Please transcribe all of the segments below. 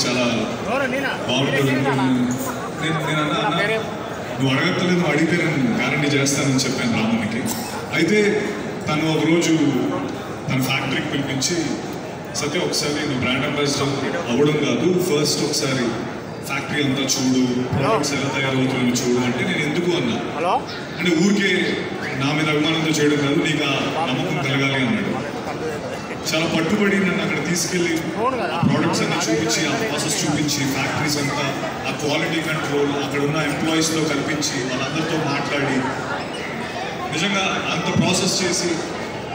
చాలా బాగుంటుంది. నేను అన్నా నువ్వు అడగక్కలేదు, నువ్వు అడిగితే నేను గ్యారంటీ చేస్తానని చెప్పాను రామన్కి. అయితే తను ఒకరోజు తన ఫ్యాక్టరీకి పిలిపించి, సత్య ఒకసారి నువ్వు బ్రాండ్ అంబాసిడర్ అవ్వడం కాదు, ఫస్ట్ ఒకసారి ఫ్యాక్టరీ అంతా చూడు, ప్రొడక్ట్స్ ఎలా తయారవుతుందో చూడు అంటే నేను ఎందుకు అన్నా. అంటే ఊరికే నా మీద అభిమానంతో చేయడం కాదు, నీకు ఆ నమ్మకం కలగాలి అన్నాడు. చాలా పట్టుబడి నన్ను అక్కడ తీసుకెళ్ళి ప్రోడక్ట్స్ అన్ని చూపించి, ఆ ప్రాసెస్ చూపించి, ఫ్యాక్టరీస్ అంతా, ఆ క్వాలిటీ కంట్రోల్, అక్కడ ఉన్న ఎంప్లాయీస్తో కల్పించి వాళ్ళందరితో మాట్లాడి నిజంగా అంత ప్రాసెస్ చేసి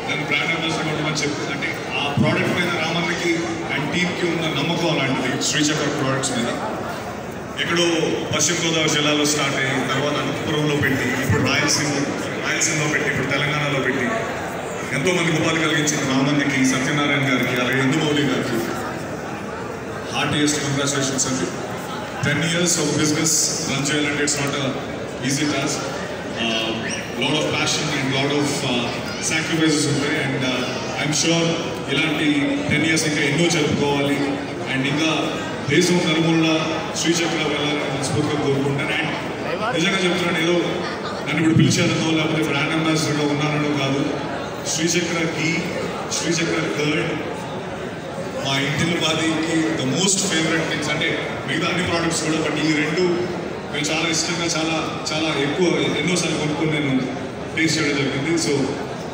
నేను బ్రాండ్ అంబాసిడర్ అవ్వడం చెప్పి, అంటే ఆ ప్రోడక్ట్ మీద రామన్నకి అండ్ టీమ్కి ఉన్న నమ్మకం అలాంటిది. శ్రీచక్ర ప్రోడక్ట్స్ మీద ఎక్కడో పశ్చిమ గోదావరి జిల్లాలో స్టార్ట్ అయ్యి తర్వాత అనంతపురంలో పెట్టి, ఇప్పుడు రాయలసీమలో పెట్టి, ఇప్పుడు తెలంగాణలో పెట్టి ఎంతో మందికి ఉపాధి కలిగించిన రామన్నకి, సత్యనారాయణ గారికి, అలాగే ఇందుమౌళి గారికి హార్టియెస్ట్ కంగ్రాచులేషన్స్ అండి. 10 years of business రన్ చేయాలంటే it's not easy task. Lot of passion and lot of sacrifices ఉంటాయి. అండ్ ఐఎమ్ షూర్ ఇలాంటి 10 years ఇంకా ఎన్నో జరుపుకోవాలి. అండ్ ఇంకా దేశం నలుమూల శ్రీచక్ర వెళ్ళాలని మనస్ఫూర్తిగా కోరుకుంటాను. అండ్ నిజంగా చెప్తున్నాను, ఏదో నన్ను ఇప్పుడు పిలిచారనో లేకపోతే బ్రాండ్ అంబాసిడర్గా ఉన్నానో కాదు. శ్రీచక్ర ఘీ, శ్రీచక్ర కర్డ్ మా ఇంటిలో బాధకి ద మోస్ట్ ఫేవరెట్ థింగ్స్. అంటే మిగతా అన్ని ప్రోడక్ట్స్ కూడా, బట్ ఈ రెండు మేము చాలా ఇష్టంగా చాలా ఎక్కువ ఎన్నోసార్లు కొనుక్కొని నేను టేస్ట్ చేయడం జరిగింది. So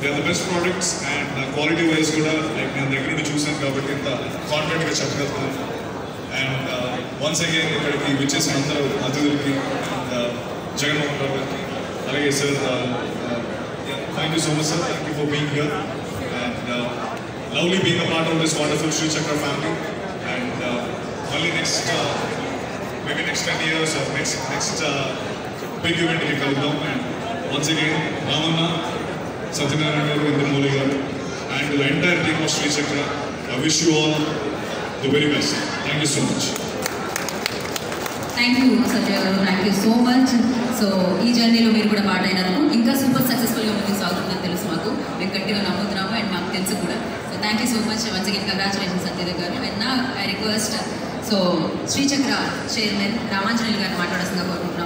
they are the best products. And quality wise కూడా లైక్ నేను దగ్గర నుండి చూసాను కాబట్టి ఇంత కాన్ఫిడెంట్గా చెప్పగలుగుతాను. అండ్ వన్స్ అగైన్ ఇక్కడికి విచ్చేసిన అందరూ అతిథులకి అండ్ జగన్మోహన్ రావు గారికి, అలాగే sir thank you so much sir, thank you for being here. And lovely being a part of this wonderful Sri Chakra family. And only maybe next 10 years or next big event we come down. And once again, Ramanna, Satyanarayana garu, Indumoli garu, and the entire team of Sri Chakra, I wish you all the very best. Thank you so much. Thank you Satya garu, thank you so much. So ee journey lo meer kuda part ayinaru, inka super successful ga munduku sagutunదని తెలుసు మాకు, మేము గట్టిగా నమ్ముతున్నాము and మాకు తెలుసు కూడా. Thank you so much. Once again, congratulations, Satya garu. And now I request Sri Chakra Chairman Ramanjanil garu మాట్లాడాల్సిందిగా కోరుకుంటున్నాను.